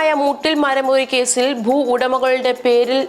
പ്രസിദ്ധമായ മുട്ടിൽ മരമുറി കേസിൽ ഭൂ ഉടമകളുടെ പേരിൽ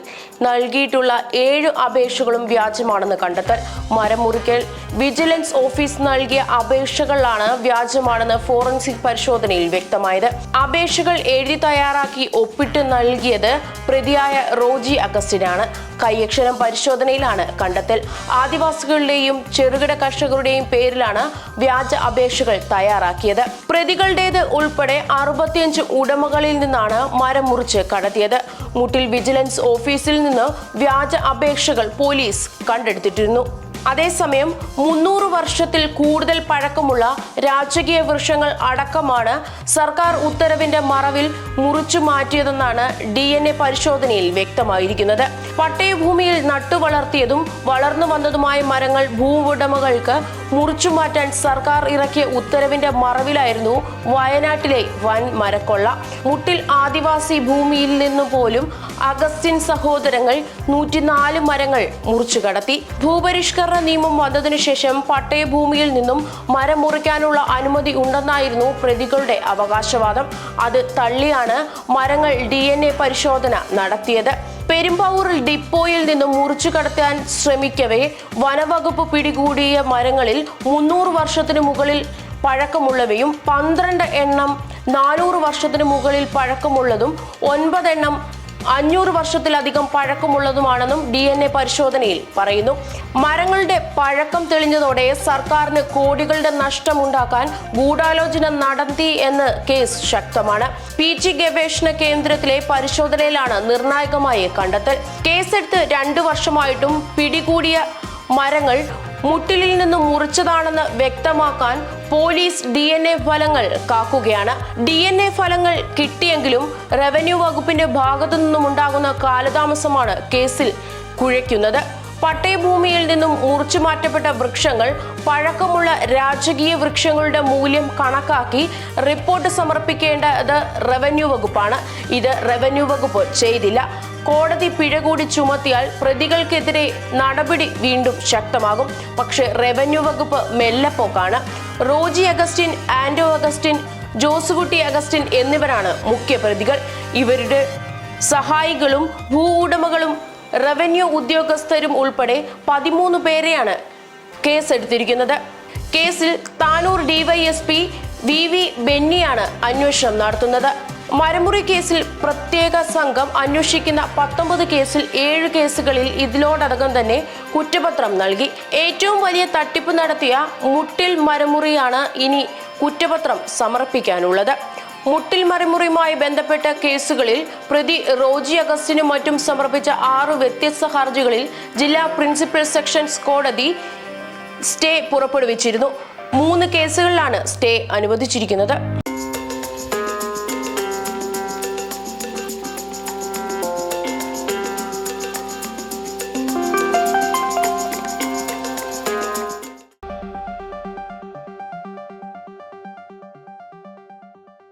നൽകിയിട്ടുള്ള 7 അപേക്ഷകളും വ്യാജമാണെന്ന് കണ്ടെത്തൽ. മരമുറിക്കൽ വിജിലൻസ് ഓഫീസ് നൽകിയ അപേക്ഷകളാണ് വ്യാജമാണെന്ന് ഫോറൻസിക് പരിശോധനയിൽ വ്യക്തമായത്. അപേക്ഷകൾ എഴുതി തയ്യാറാക്കി ഒപ്പിട്ട് നൽകിയത് പ്രതിയായ റോജി അഗസ്റ്റിനാണ്. കൈയക്ഷരം പരിശോധനയിലാണ് കണ്ടെത്തൽ. ആദിവാസികളുടെയും ചെറുകിട കർഷകരുടെയും പേരിലാണ് വ്യാജ അപേക്ഷകൾ തയ്യാറാക്കിയത്. പ്രതികളുടേത് ഉൾപ്പെടെ 65 ഉടമകളിൽ നിന്നാണ് മരം മുറിച്ച് കടത്തിയത്. മുട്ടിൽ വിജിലൻസ് ഓഫീസിൽ നിന്ന് വ്യാജ അപേക്ഷകൾ പോലീസ് കണ്ടെടുത്തിരുന്നു. അതേസമയം 300 വർഷത്തിൽ കൂടുതൽ പഴക്കമുള്ള രാജകീയ വൃക്ഷങ്ങൾ അടക്കമാണ് സർക്കാർ ഉത്തരവിന്റെ മറവിൽ മുറിച്ചു മാറ്റിയതെന്നാണ് DNA പരിശോധനയിൽ വ്യക്തമായിരിക്കുന്നത്. പട്ടയഭൂമിയിൽ നട്ടുവളർത്തിയതും വളർന്നു വന്നതുമായ മരങ്ങൾ ഭൂവുടമകൾക്ക് മുറിച്ചു മാറ്റാൻ സർക്കാർ ഇറക്കിയ ഉത്തരവിന്റെ മറവിലായിരുന്നു വയനാട്ടിലെ വൻ മരക്കൊള്ള. മുട്ടിൽ ആദിവാസി ഭൂമിയിൽ നിന്നു പോലും അഗസ്റ്റിൻ സഹോദരങ്ങൾ 104 മരങ്ങൾ മുറിച്ചു കടത്തി. ഭൂപരിഷ്കരണ നിയമം വന്നതിനു ശേഷം പട്ടയഭൂമിയിൽ നിന്നും മരം മുറിക്കാനുള്ള അനുമതി ഉണ്ടെന്നായിരുന്നു പ്രതികളുടെ അവകാശവാദം. അത് തള്ളിയാണ് മരങ്ങൾ DNA പരിശോധന നടത്തിയത്. പെരുമ്പാവൂരിൽ ഡിപ്പോയിൽ നിന്നും മുറിച്ചു കടത്താൻ ശ്രമിക്കവേ വനവകുപ്പ് പിടികൂടിയ മരങ്ങളിൽ 300 വർഷത്തിനു മുകളിൽ പഴക്കമുള്ളവയും 12 എണ്ണം 400 വർഷത്തിനു മുകളിൽ പഴക്കമുള്ളതും 9 എണ്ണം 500 വർഷത്തിലധികം പഴക്കമുള്ളതുമാണെന്നും DNA പരിശോധനയിൽ പറയുന്നു. മരങ്ങളുടെ പഴക്കം തെളിഞ്ഞതോടെ സർക്കാരിന് കോടികളുടെ നഷ്ടമുണ്ടാക്കാൻ ഗൂഢാലോചന നടത്തി എന്ന് കേസ് ശക്തമാണ്. PG ഗവേഷണ കേന്ദ്രത്തിലെ പരിശോധനയിലാണ് നിർണായകമായ കണ്ടെത്തൽ. കേസെടുത്ത് 2 വർഷമായിട്ടും പിടികൂടിയ മരങ്ങൾ മുട്ടിലിൽ നിന്നും മുറിച്ചതാണെന്ന് വ്യക്തമാക്കാൻ പോലീസ് DNA ഫലങ്ങൾ കാക്കുകയാണ്. DNA ഫലങ്ങൾ കിട്ടിയെങ്കിലും റവന്യൂ വകുപ്പിന്റെ ഭാഗത്തു നിന്നുമുണ്ടാകുന്ന കാലതാമസമാണ് കേസിൽ കുഴയ്ക്കുന്നത്. പട്ടയഭൂമിയിൽ നിന്നും മുറിച്ചു മാറ്റപ്പെട്ട വൃക്ഷങ്ങൾ പഴക്കമുള്ള രാജകീയ വൃക്ഷങ്ങളുടെ മൂല്യം കണക്കാക്കി റിപ്പോർട്ട് സമർപ്പിക്കേണ്ടത് റവന്യൂ വകുപ്പാണ്. ഇത് റവന്യൂ വകുപ്പ് ചെയ്തില്ല. കോടതി പിഴ കൂടി ചുമത്തിയാൽ പ്രതികൾക്കെതിരെ നടപടി വീണ്ടും ശക്തമാകും. പക്ഷേ റവന്യൂ വകുപ്പ് മെല്ലെപ്പോക്കാണ്. റോജി അഗസ്റ്റിൻ, ആൻഡോ അഗസ്റ്റിൻ, ജോസുകുട്ടി അഗസ്റ്റിൻ എന്നിവരാണ് മുഖ്യ പ്രതികൾ. ഇവരുടെ സഹായികളും ഭൂ ഉടമകളും റവന്യൂ ഉദ്യോഗസ്ഥരും ഉൾപ്പെടെ 13 പേരെയാണ് കേസെടുത്തിരിക്കുന്നത്. കേസിൽ താനൂർ DYSP VV ബെന്നിയാണ് അന്വേഷണം നടത്തുന്നത്. മരമുറി കേസിൽ പ്രത്യേക സംഘം അന്വേഷിക്കുന്ന 19 കേസിൽ 7 കേസുകളിൽ ഇതിനോടകം തന്നെ കുറ്റപത്രം നൽകി. ഏറ്റവും വലിയ തട്ടിപ്പ് നടത്തിയ മുട്ടിൽ മരമുറിയാണ് ഇനി കുറ്റപത്രം സമർപ്പിക്കാനുള്ളത്. മുട്ടിൽ മരമുറിയുമായി ബന്ധപ്പെട്ട കേസുകളിൽ പ്രതി റോജി അഗസ്റ്റിനും മറ്റും സമർപ്പിച്ച 6 വ്യത്യസ്ത ഹർജികളിൽ ജില്ലാ പ്രിൻസിപ്പൽ സെഷൻസ് കോടതി സ്റ്റേ പുറപ്പെടുവിച്ചിരുന്നു. 3 കേസുകളിലാണ് സ്റ്റേ അനുവദിച്ചിരിക്കുന്നത്.